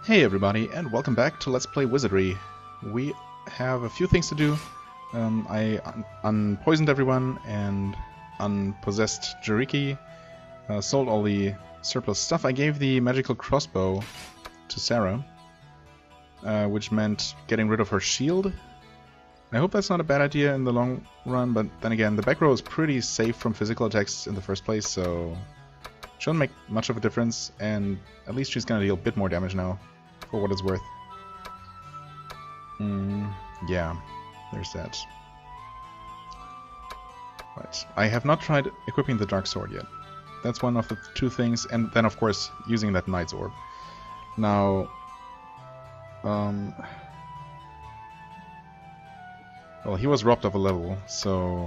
Hey everybody, and welcome back to Let's Play Wizardry. We have a few things to do. I unpoisoned everyone and unpossessed Jariki, sold all the surplus stuff. I gave the magical crossbow to Sarah, which meant getting rid of her shield. I hope that's not a bad idea in the long run, but then again, the back row is pretty safe from physical attacks in the first place, so it shouldn't make much of a difference, and at least she's gonna deal a bit more damage now. For what it's worth. Yeah, there's that. Right. I have not tried equipping the Dark Sword yet. That's one of the two things, and then of course using that Knight's Orb. Now, well, he was robbed of a level, so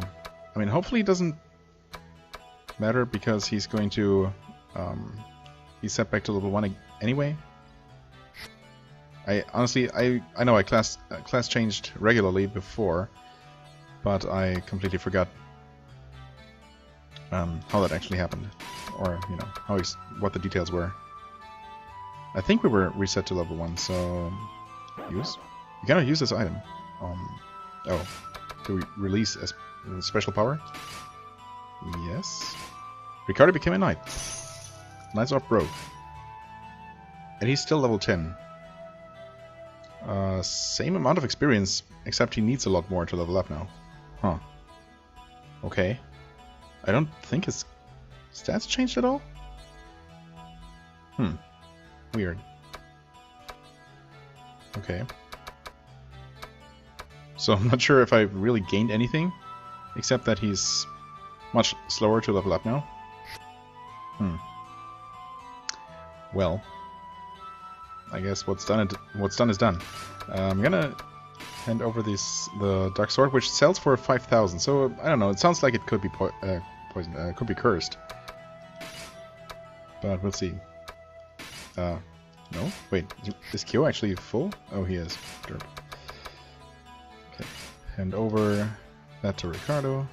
I mean, hopefully it doesn't matter because he's going to be set back to level 1 anyway. I know I class changed regularly before, but I completely forgot how that actually happened, or you know what the details were. I think we were reset to level 1, so use. You cannot use this item. Oh, do we release a special power? Yes. Ricardo became a knight. Knight's Orb broke, and he's still level 10. Same amount of experience, except he needs a lot more to level up now. Huh. Okay. I don't think his stats changed at all? Weird. Okay. So I'm not sure if I've really gained anything, except that he's much slower to level up now. Well, I guess what's done is done. I'm gonna hand over the Dark Sword, which sells for 5,000. So I don't know. It sounds like it could be poisoned. Could be cursed. But we'll see. No. Wait. Is Kyo actually full? Oh, he is. Derp. Okay. Hand over that to Ricardo.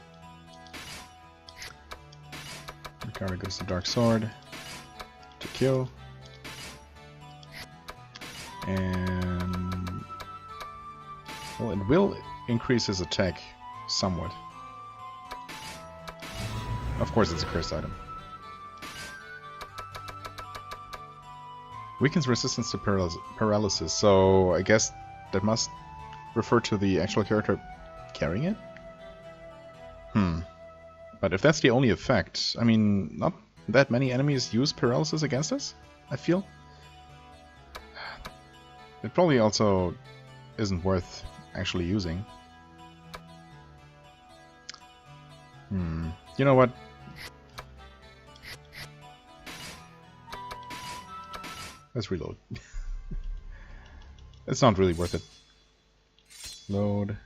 Ricardo goes to Dark Sword. To Kyo. And well, it will increase his attack somewhat. Of course, it's a cursed item. Weakens resistance to paralysis, so I guess that must refer to the actual character carrying it? But if that's the only effect, I mean, not that many enemies use paralysis against us, I feel. It probably also isn't worth actually using. You know what? Let's reload. It's not really worth it. Load.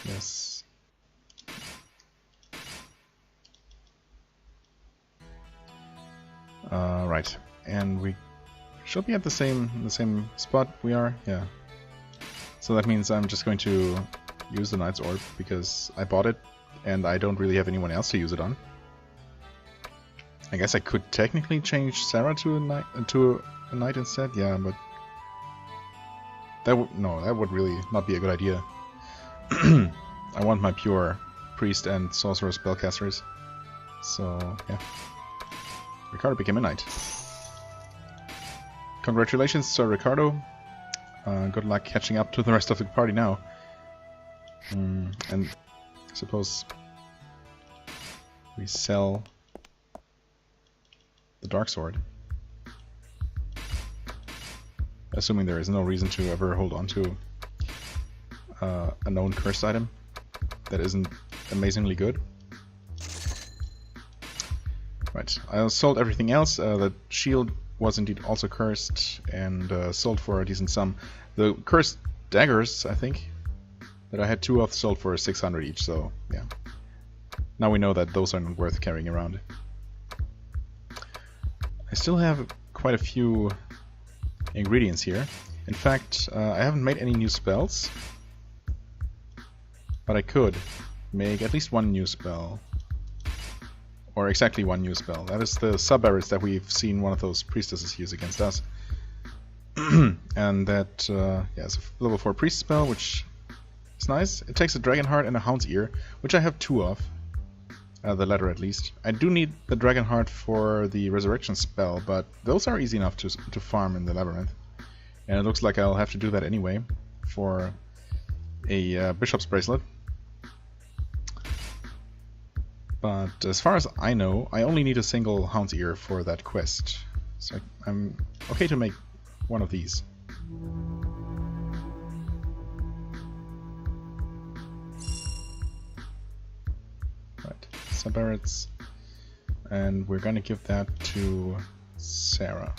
Yes. Right. And we should be at the same spot we are, yeah. So that means I'm just going to use the Knight's Orb because I bought it and I don't really have anyone else to use it on. I guess I could technically change Sarah to a knight instead, yeah, but that would really not be a good idea. I want my pure priest and sorcerer spellcasters. So yeah, Ricardo became a knight. Congratulations, Sir Ricardo. Good luck catching up to the rest of the party now. And I suppose we sell the Dark Sword. Assuming there is no reason to ever hold on to a known cursed item that isn't amazingly good. Right, I sold everything else. The shield was indeed also cursed and sold for a decent sum. The cursed daggers, I think, that I had 2 of sold for 600 each, so yeah. Now we know that those aren't worth carrying around. I still have quite a few ingredients here. In fact, I haven't made any new spells, but I could make at least one new spell. Or exactly one new spell. That is the sub-barrels that we've seen one of those priestesses use against us. And that, yeah, it's a level 4 priest spell, which is nice. It takes a dragon heart and a hound's ear, which I have 2 of. The latter at least. I do need the dragon heart for the resurrection spell, but those are easy enough to farm in the labyrinth. And it looks like I'll have to do that anyway for a bishop's bracelet. But as far as I know, I only need a single hound's ear for that quest. So I'm okay to make one of these. Right, Sabarets. And we're gonna give that to Sarah.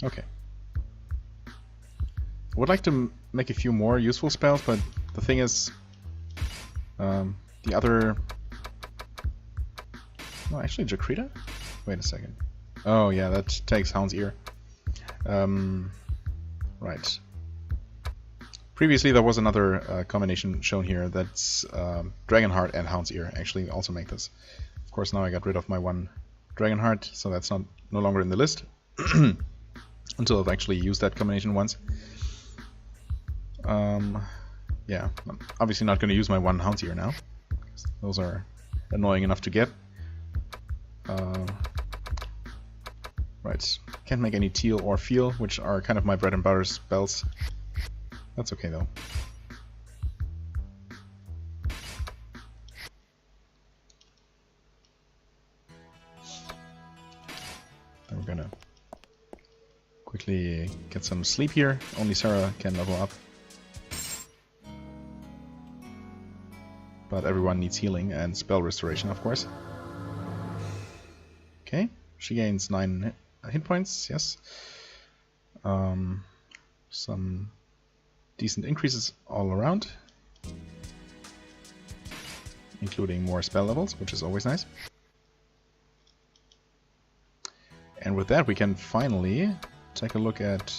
Okay. I would like to make a few more useful spells, but the thing is, the other... Oh, actually, Jakrita? Wait a second. Oh, yeah, that takes Hound's Ear. Right. Previously, there was another combination shown here that's Dragonheart and Hound's Ear actually also make this. Of course, now I got rid of my one Dragonheart, so that's no longer in the list. Until I've actually used that combination once. Yeah, I'm obviously not going to use my one Hound's Ear now. Those are annoying enough to get. Right, can't make any teal or feel, which are kind of my bread and butter spells. That's okay though. Then we're gonna quickly get some sleep here. Only Sarah can level up. But everyone needs healing and spell restoration, of course. Okay, she gains 9 hit points, yes. Some decent increases all around. Including more spell levels, which is always nice. And with that we can finally take a look at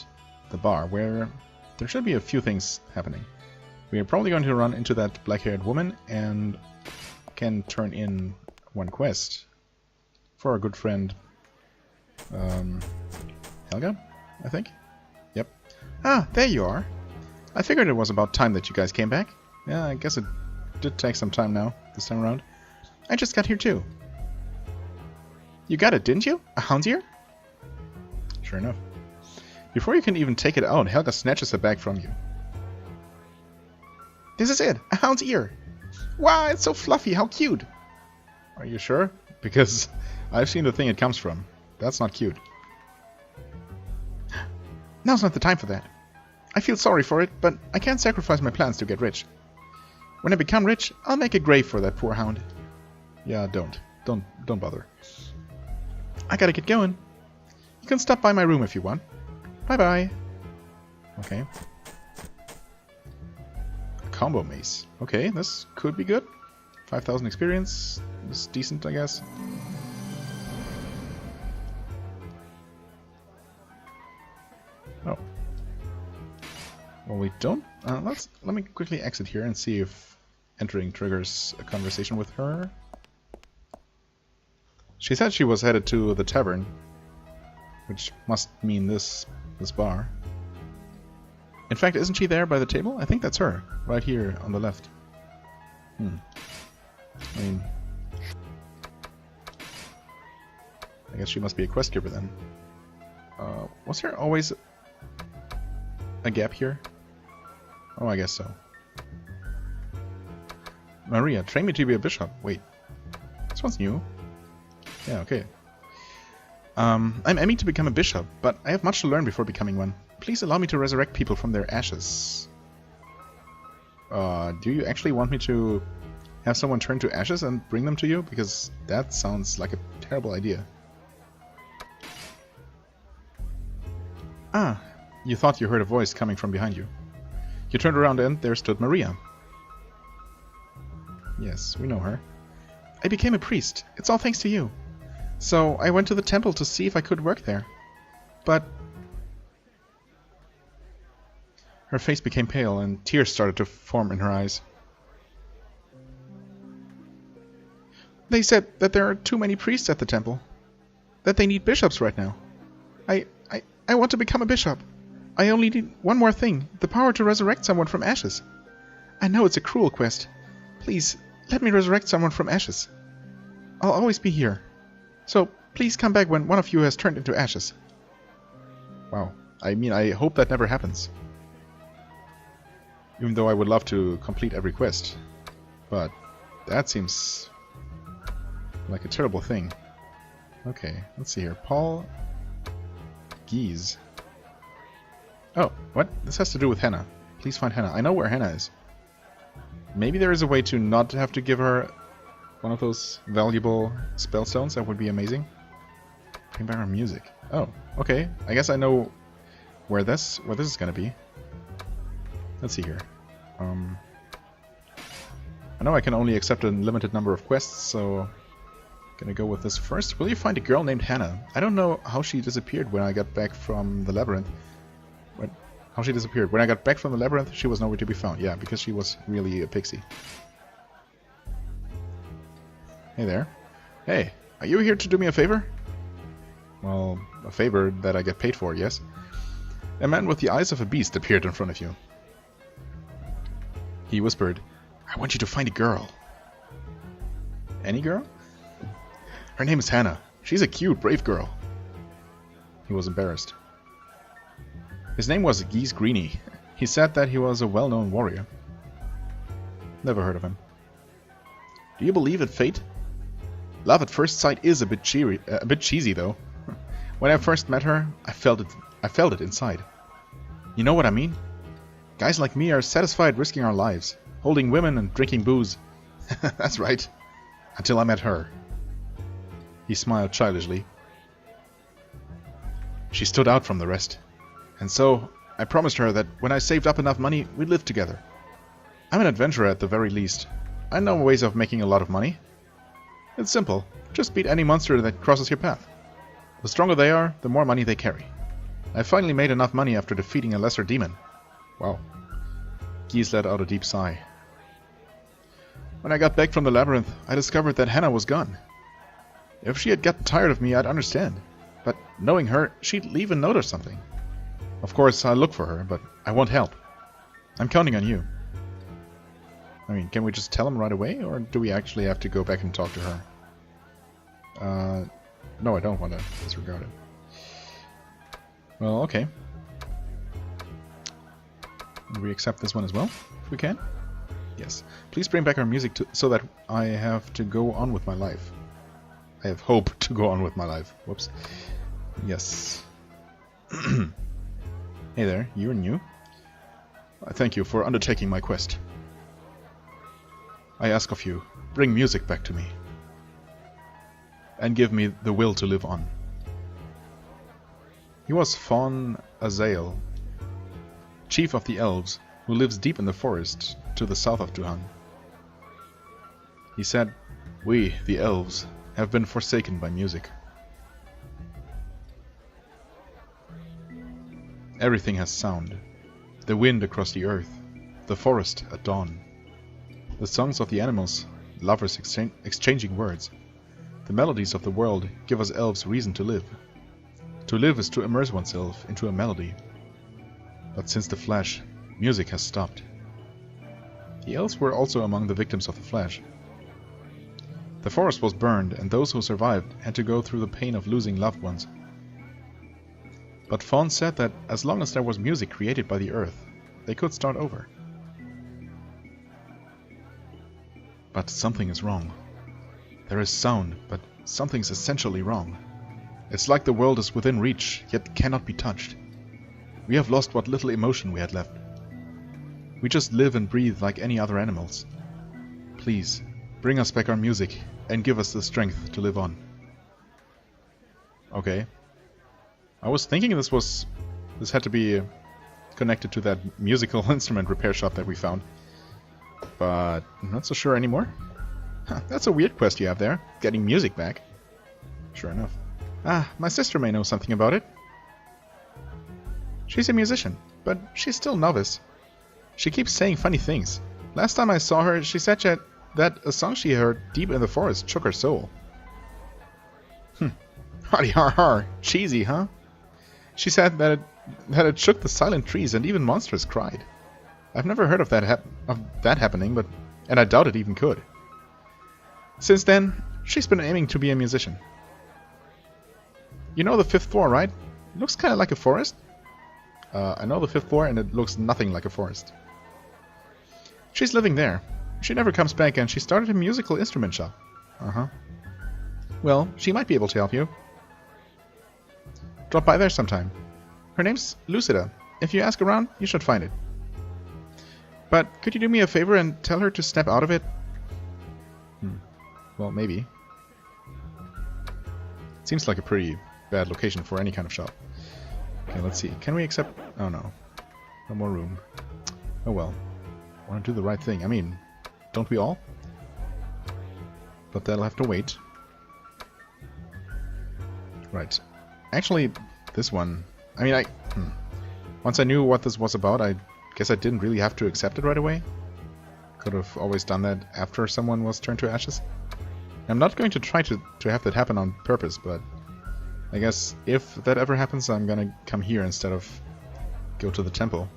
the bar, where there should be a few things happening. We are probably going to run into that black-haired woman and can turn in one quest for our good friend Helga, I think? Yep. Ah, there you are. I figured it was about time that you guys came back. Yeah, I guess it did take some time now, this time around. I just got here too. You got it, didn't you? A hound's ear? Sure enough. Before you can even take it out, Helga snatches the bag from you. This is it! A hound's ear! Wow, it's so fluffy, how cute! Are you sure? Because I've seen the thing it comes from. That's not cute. Now's not the time for that. I feel sorry for it, but I can't sacrifice my plans to get rich. When I become rich, I'll make a grave for that poor hound. Yeah, don't bother. I gotta get going. You can stop by my room if you want. Bye-bye. Okay. Combo mace. Okay, this could be good. 5,000 experience. This is decent, I guess. Oh. Well, we don't. Let me quickly exit here and see if entering triggers a conversation with her. She said she was headed to the tavern, which must mean this bar. In fact, isn't she there by the table? I think that's her, right here on the left. I mean, I guess she must be a quest giver then. Was there always a gap here? Oh, I guess so. Maria, train me to be a bishop. Wait, this one's new. Yeah, okay. I'm aiming to become a bishop, but I have much to learn before becoming one. Please allow me to resurrect people from their ashes. Do you actually want me to have someone turn to ashes and bring them to you? Because that sounds like a terrible idea. Ah, you thought you heard a voice coming from behind you. You turned around and there stood Maria. Yes, we know her. I became a priest. It's all thanks to you. So I went to the temple to see if I could work there. But... Her face became pale and tears started to form in her eyes. They said that there are too many priests at the temple. that they need bishops right now. I want to become a bishop. I only need one more thing, the power to resurrect someone from ashes. I know it's a cruel quest. Please, let me resurrect someone from ashes. I'll always be here. So, please come back when one of you has turned into ashes. Wow. I mean, I hope that never happens. Even though I would love to complete every quest. But that seems like a terrible thing. Okay, let's see here. Paul Geese. Oh, what? This has to do with Hannah. Please find Hannah. I know where Hannah is. Maybe there is a way to not have to give her one of those valuable spellstones. That would be amazing. Bring back her music. Oh, okay. I guess I know where this is gonna be. Let's see here. I know I can only accept a limited number of quests, so gonna go with this first. Will you find a girl named Hannah? I don't know how she disappeared when I got back from the labyrinth. How she disappeared. When I got back from the labyrinth, she was nowhere to be found. Yeah, because she was really a pixie. Hey there. Hey, are you here to do me a favor? Well, a favor that I get paid for, yes? A man with the eyes of a beast appeared in front of you. He whispered, I want you to find a girl. Any girl? Her name is Hannah. She's a cute, brave girl. He was embarrassed. His name was Geese Greenie. He said that he was a well-known warrior. Never heard of him. Do you believe in fate? Love at first sight is a bit cheesy, though. When I first met her, I felt it inside. You know what I mean? Guys like me are satisfied risking our lives, holding women and drinking booze. That's right. Until I met her. He smiled childishly. She stood out from the rest. And so, I promised her that when I saved up enough money, we'd live together. I'm an adventurer at the very least. I know ways of making a lot of money. It's simple. Just beat any monster that crosses your path. The stronger they are, the more money they carry. I finally made enough money after defeating a lesser demon. Wow. Geese let out a deep sigh. When I got back from the labyrinth, I discovered that Hannah was gone. If she had gotten tired of me, I'd understand. But knowing her, she'd leave a note or something. Of course, I'll look for her, but I won't help. I'm counting on you. I mean, can we just tell him right away, or do we actually have to go back and talk to her? No, I don't want to disregard it. Well, okay. We accept this one as well, if we can. Yes. Please bring back our music so that I have to go on with my life. I have hope to go on with my life. Whoops. Yes. Hey there, you and you. Thank you for undertaking my quest. I ask of you, bring music back to me. And give me the will to live on. He was Fawn Azael, chief of the elves, who lives deep in the forest to the south of Duhan. He said, we, the elves, have been forsaken by music. Everything has sound. The wind across the earth, the forest at dawn. The songs of the animals, lovers exchanging words. The melodies of the world give us elves reason to live. To live is to immerse oneself into a melody. But since the Flash, music has stopped. The elves were also among the victims of the Flash. The forest was burned, and those who survived had to go through the pain of losing loved ones. But Fawn said that as long as there was music created by the earth, they could start over. But something is wrong. There is sound, but something's essentially wrong. It's like the world is within reach, yet cannot be touched. We have lost what little emotion we had left. We just live and breathe like any other animals. Please, bring us back our music, and give us the strength to live on. Okay. I was thinking this had to be connected to that musical instrument repair shop that we found. But I'm not so sure anymore. Huh, that's a weird quest you have there, getting music back. Sure enough. Ah, my sister may know something about it. She's a musician, but she's still novice. She keeps saying funny things. Last time I saw her, she said that a song she heard deep in the forest shook her soul. Hardy har har. Cheesy, huh? She said that it shook the silent trees and even monsters cried. I've never heard of that happening, and I doubt it even could. Since then, she's been aiming to be a musician. You know the 5th floor, right? It looks kind of like a forest. I know the 5th floor, and it looks nothing like a forest. She's living there. She never comes back, and she started a musical instrument shop. Uh-huh. Well, she might be able to help you. Drop by there sometime. Her name's Lucida. If you ask around, you should find it. But could you do me a favor and tell her to step out of it? Well, maybe. Seems like a pretty bad location for any kind of shop. Okay, let's see. Can we accept... Oh, no. No more room. Oh, well. I want to do the right thing. I mean, don't we all? But that'll have to wait. Right. Actually, this one... I mean, once I knew what this was about, I guess I didn't really have to accept it right away. Could have always done that after someone was turned to ashes. I'm not going to try to have that happen on purpose, but I guess if that ever happens, I'm gonna come here instead of go to the temple.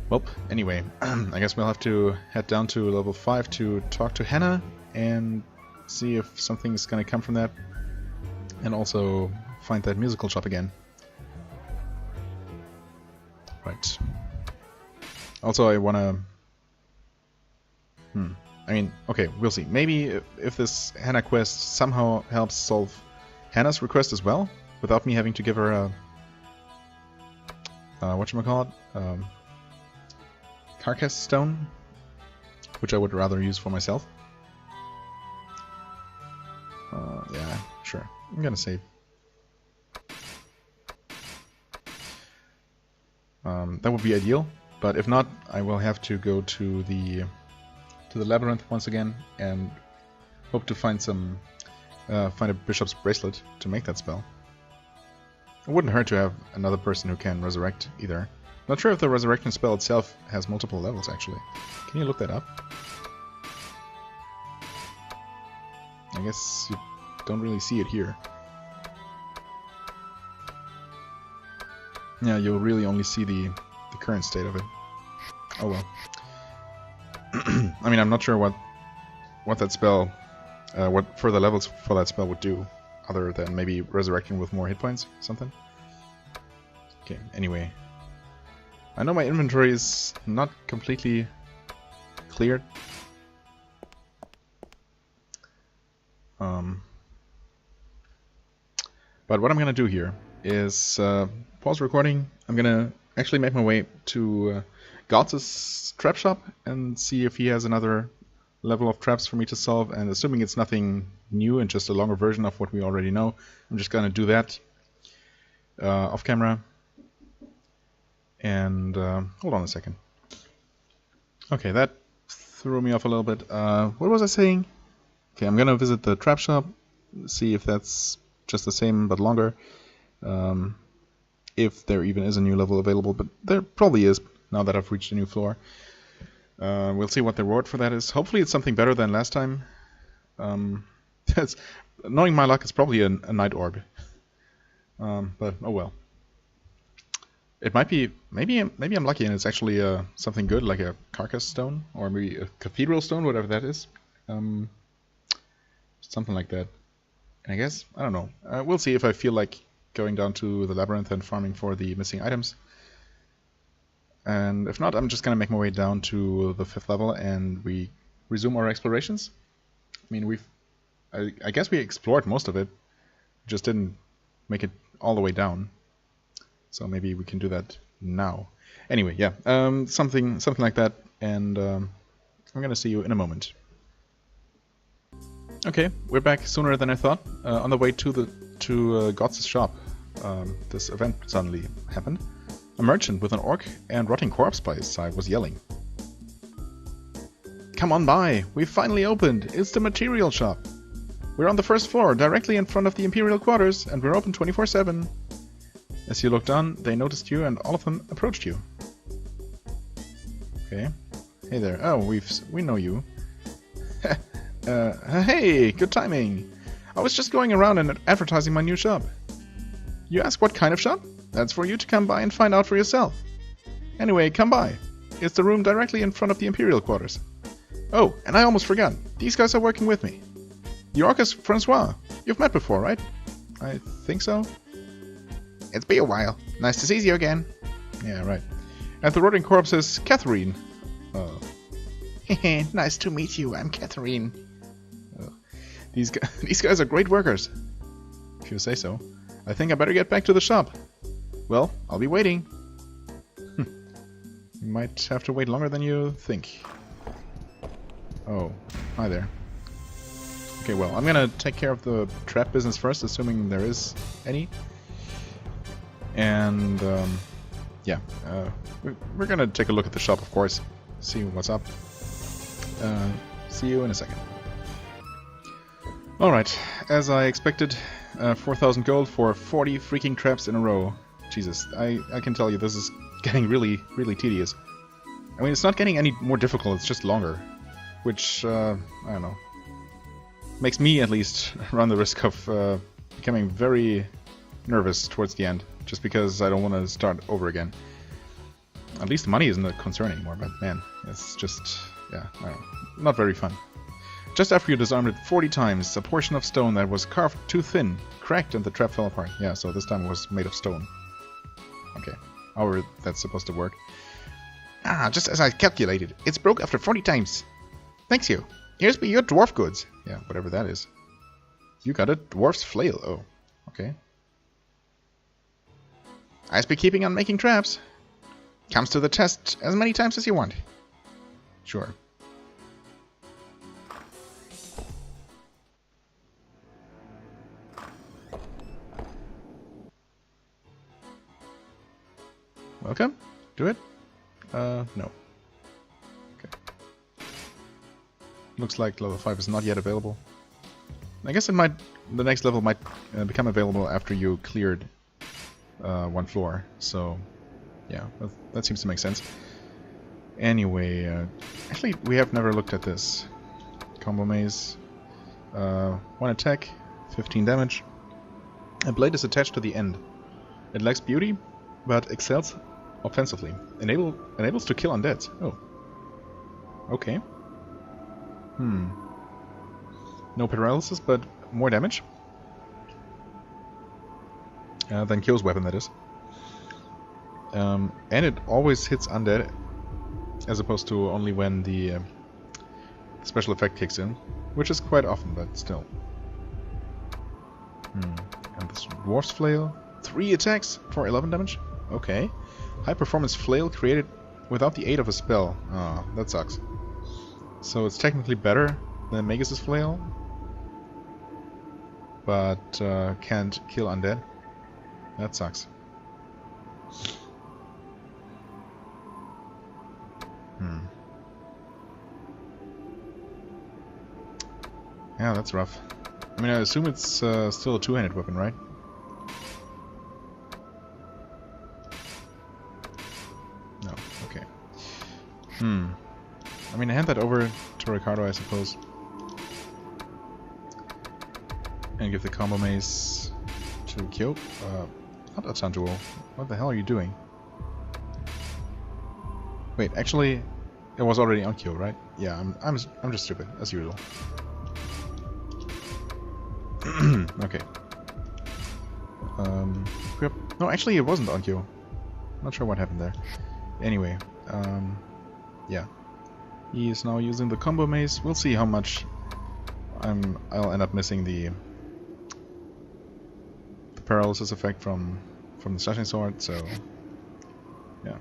Well, anyway, I guess we'll have to head down to level 5 to talk to Hannah and see if something's gonna come from that, and also find that musical shop again. Right. Also, I wanna... I mean, okay, we'll see. Maybe if this Hannah quest somehow helps solve Hannah's request as well, without me having to give her a... whatchamacallit? Carcass stone, which I would rather use for myself. Yeah, sure. I'm gonna save. That would be ideal, but if not, I will have to go to the labyrinth once again and hope to find find a bishop's bracelet to make that spell. It wouldn't hurt to have another person who can resurrect either. Not sure if the resurrection spell itself has multiple levels actually. Can you look that up? I guess you don't really see it here. Yeah, you'll really only see the current state of it. Oh well. I mean, I'm not sure what that spell, what further levels for that spell would do, other than maybe resurrecting with more hit points, something. Okay. Anyway, I know my inventory is not completely cleared. But what I'm gonna do here is pause recording. I'm gonna actually make my way to Gautz's trap shop and see if he has another level of traps for me to solve, and assuming it's nothing new and just a longer version of what we already know, I'm just gonna do that off camera. And hold on a second. Okay, that threw me off a little bit. What was I saying? Okay, I'm gonna visit the trap shop, see if that's just the same but longer. If there even is a new level available, but there probably is now that I've reached a new floor. We'll see what the reward for that is. Hopefully it's something better than last time. Knowing my luck, it's probably a night orb. But oh well. It might be, maybe I'm lucky and it's actually something good, like a carcass stone, or maybe a cathedral stone, whatever that is. Something like that. And I guess, I don't know. We'll see if I feel like going down to the labyrinth and farming for the missing items. And if not, I'm just gonna make my way down to the 5th level and we resume our explorations. I mean, I guess we explored most of it, just didn't make it all the way down. So maybe we can do that now. Anyway, yeah, something like that, and I'm gonna see you in a moment. Okay, we're back sooner than I thought. On the way to Gautz's shop, this event suddenly happened. A merchant with an orc and rotting corpse by his side was yelling. Come on by! We've finally opened! It's the material shop! We're on the 1st floor, directly in front of the Imperial quarters, and we're open 24/7. As you looked on, they noticed you, and all of them approached you. Okay. Hey there. Oh, we know you. Hey, good timing! I was just going around and advertising my new shop. You ask what kind of shop? That's for you to come by and find out for yourself. Anyway, come by. It's the room directly in front of the Imperial quarters. Oh, and I almost forgot. These guys are working with me. The orc is Francois. You've met before, right? I think so. It's been a while. Nice to see you again. Yeah, right. And the rotting corpse is Catherine. Oh. Nice to meet you. I'm Catherine. Oh. These guys are great workers. If you say so. I think I better get back to the shop. Well, I'll be waiting. You might have to wait longer than you think. Oh, hi there. Okay, well, I'm gonna take care of the trap business first, assuming there is any. And, yeah, we're gonna take a look at the shop, of course. See what's up. See you in a second. Alright, as I expected, 4,000 gold for 40 freaking traps in a row. Jesus, I can tell you this is getting really, really tedious. I mean, it's not getting any more difficult, it's just longer. Which, I don't know, makes me at least run the risk of becoming very nervous towards the end, just because I don't want to start over again. At least the money isn't a concern anymore, but man, it's just, yeah, I don't know, not very fun. Just after you disarmed it 40 times, a portion of stone that was carved too thin cracked and the trap fell apart. Yeah, so this time it was made of stone. Okay, however that's supposed to work. Ah, just as I calculated, it's broke after 40 times. Thanks you. Here's be your dwarf goods. Yeah, whatever that is. You got a dwarf's flail. Oh, okay. I'll be keeping on making traps. Comes to the test as many times as you want. Sure. Welcome? Do it? No. Okay. Looks like level 5 is not yet available. I guess it might. The next level might become available after you cleared one floor. So, yeah, that seems to make sense. Anyway, actually, we have never looked at this. Combo maze. 1 attack, 15 damage. A blade is attached to the end. It lacks beauty, but excels offensively. Enables to kill undead. Oh. Okay. No paralysis, but more damage. Than Kyo's weapon, that is. And it always hits undead, as opposed to only when the special effect kicks in, which is quite often, but still. And this dwarf's flail, 3 attacks for 11 damage. Okay. High performance flail created without the aid of a spell. Ah, that sucks. So it's technically better than Magus' flail, but can't kill undead. That sucks. Yeah, that's rough. I mean, I assume it's still a two-handed weapon, right? No, okay. I mean, I hand that over to Ricardo, I suppose. And give the combo mace to Kyo. Not Atantuo. What the hell are you doing? Wait, actually, it was already on Kyo, right? Yeah, I'm just stupid, as usual. Okay. No, actually, it wasn't on Kyo. Not sure what happened there. Anyway, yeah. He is now using the combo mace. We'll see how much I'll end up missing the paralysis effect from the slashing sword, so yeah.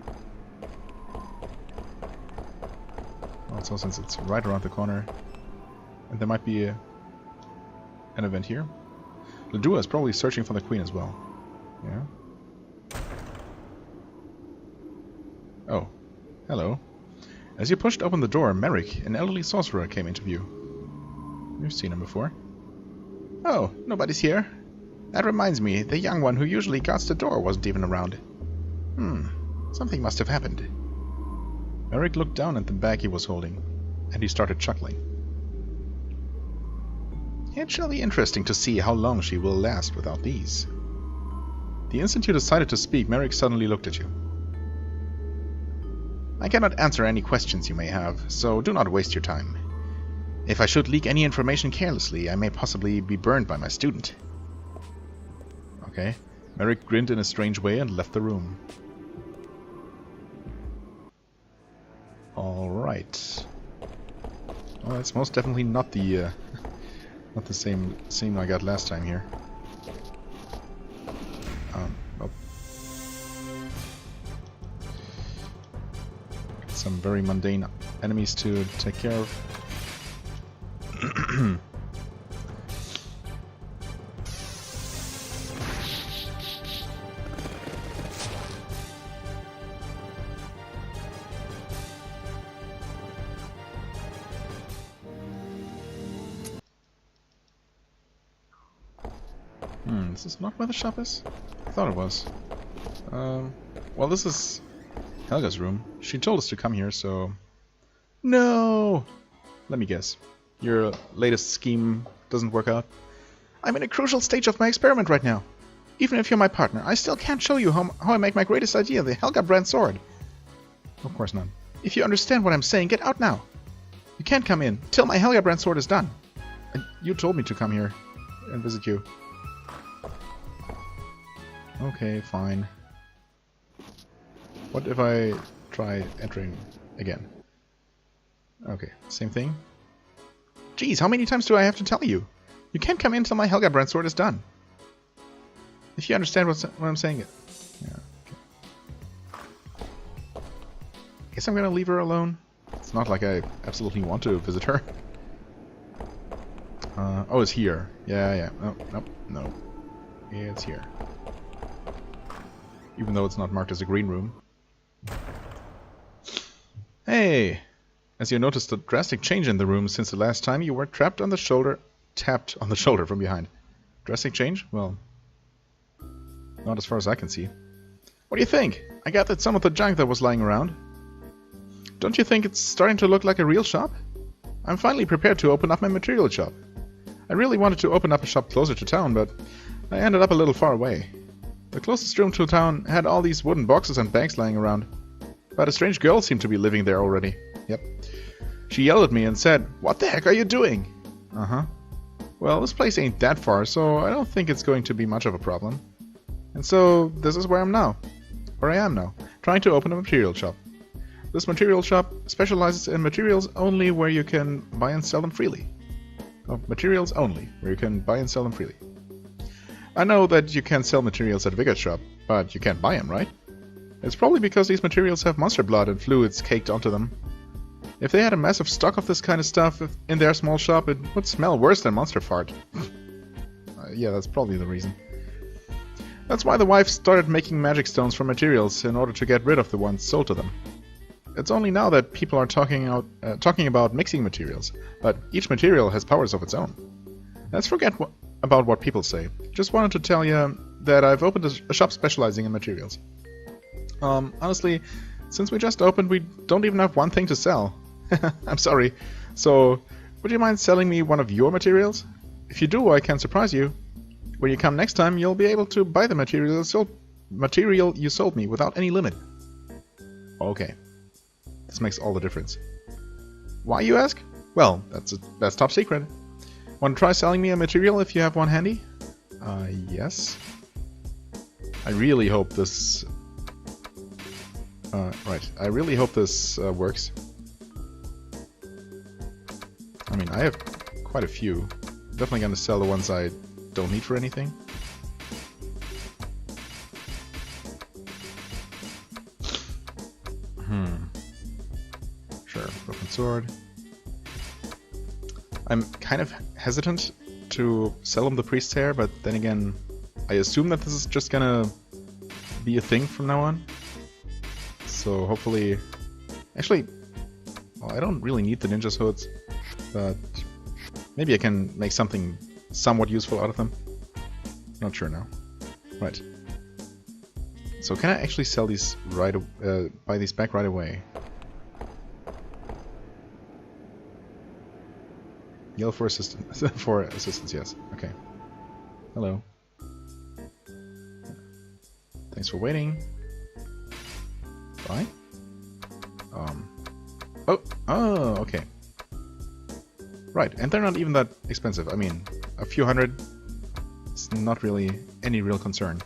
Also, since it's right around the corner, and there might be an event here. Ladua is probably searching for the queen as well. Yeah. Oh, hello. As you pushed open the door, Merrick, an elderly sorcerer, came into view. You've seen him before. Oh, nobody's here. That reminds me, the young one who usually guards the door wasn't even around. Something must have happened. Merrick looked down at the bag he was holding, and he started chuckling. It shall be interesting to see how long she will last without these. The instant you decided to speak, Merrick suddenly looked at you. I cannot answer any questions you may have, so do not waste your time. If I should leak any information carelessly, I may possibly be burned by my student. Okay. Merrick grinned in a strange way and left the room. Alright. Well, that's most definitely not the same scene I got last time here. Nope. Some very mundane enemies to take care of. This is not where the shop is? I thought it was. Well, this is Helga's room. She told us to come here, so... No! Let me guess. Your latest scheme doesn't work out? I'm in a crucial stage of my experiment right now. Even if you're my partner, I still can't show you how I make my greatest idea, the Helga brand sword. Of course not. If you understand what I'm saying, get out now. You can't come in till my Helga brand sword is done. And you told me to come here and visit you. Okay, fine. What if I try entering again? Okay, same thing. Geez, how many times do I have to tell you? You can't come in until my Helga brand sword is done. If you understand what I'm saying. Yeah, okay. Guess I'm gonna leave her alone. It's not like I absolutely want to visit her. Oh, it's here. Yeah. Oh, nope, no. It's here. Even though it's not marked as a green room. Hey! As you noticed a drastic change in the room since the last time you were tapped on the shoulder from behind. Drastic change? Well, not as far as I can see. What do you think? I gathered some of the junk that was lying around. Don't you think it's starting to look like a real shop? I'm finally prepared to open up my material shop. I really wanted to open up a shop closer to town, but I ended up a little far away. The closest room to town had all these wooden boxes and bags lying around. But a strange girl seemed to be living there already. Yep. She yelled at me and said, "What the heck are you doing?" Uh-huh. Well, this place ain't that far, so I don't think it's going to be much of a problem. And so, this is where I am now, trying to open a material shop. This material shop specializes in materials only where you can buy and sell them freely. Oh, materials only, where you can buy and sell them freely. I know that you can sell materials at a bigger shop, but you can't buy them, right? It's probably because these materials have monster blood and fluids caked onto them. If they had a massive stock of this kind of stuff in their small shop, it would smell worse than monster fart. Yeah, that's probably the reason. That's why the wife started making magic stones from materials in order to get rid of the ones sold to them. It's only now that people are talking about mixing materials, but each material has powers of its own. Let's forget about what people say. Just wanted to tell you that I've opened a shop specializing in materials. Honestly, since we just opened, we don't even have one thing to sell. I'm sorry. So, would you mind selling me one of your materials? If you do, I can surprise you. When you come next time, you'll be able to buy the material you sold me without any limit. Okay. This makes all the difference. Why, you ask? Well, that's top secret. Want to try selling me a material if you have one handy? Yes. I really hope this... right. I really hope this works. I mean, I have quite a few. Definitely gonna sell the ones I don't need for anything. Sure, broken sword. I'm kind of hesitant to sell him the priest's hair, but then again, I assume that this is just gonna be a thing from now on. So hopefully... Actually, well, I don't really need the ninja's hoods, but maybe I can make something somewhat useful out of them. Not sure now. Right. So can I actually sell these buy these back right away? Yell for assistance. For assistance, yes. Okay. Hello. Thanks for waiting. Bye. Oh, okay. Right, and they're not even that expensive. I mean, a few hundred is not really any real concern.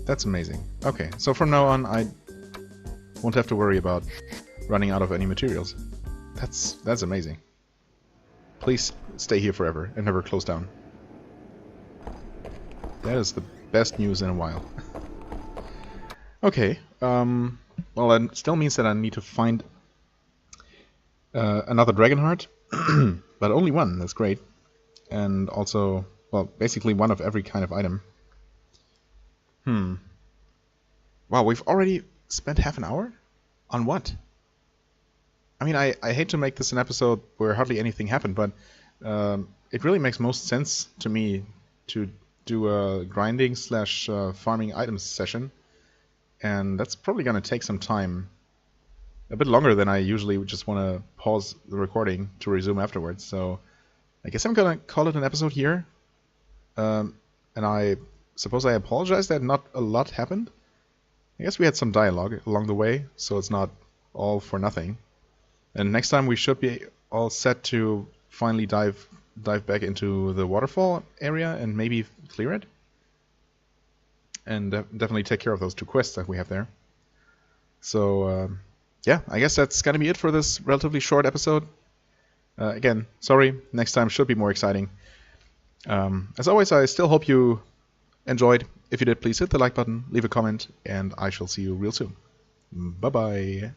That's amazing. Okay, so from now on I won't have to worry about running out of any materials. That's amazing. Please stay here forever and never close down. That is the best news in a while. Okay, well that still means that I need to find another dragon heart, but only one, that's great. And also, well, basically one of every kind of item. Wow, we've already spent half an hour? On what? I mean, I hate to make this an episode where hardly anything happened, but it really makes most sense to me to do a grinding slash farming items session. And that's probably going to take some time. A bit longer than I usually would just want to pause the recording to resume afterwards. So I guess I'm going to call it an episode here. And I suppose I apologize that not a lot happened. I guess we had some dialogue along the way, so it's not all for nothing. And next time we should be all set to finally dive back into the waterfall area and maybe clear it. And definitely take care of those two quests that we have there. So yeah, I guess that's gonna be it for this relatively short episode. Again, sorry, next time should be more exciting. As always, I still hope you enjoyed. If you did, please hit the like button, leave a comment, and I shall see you real soon. Bye-bye.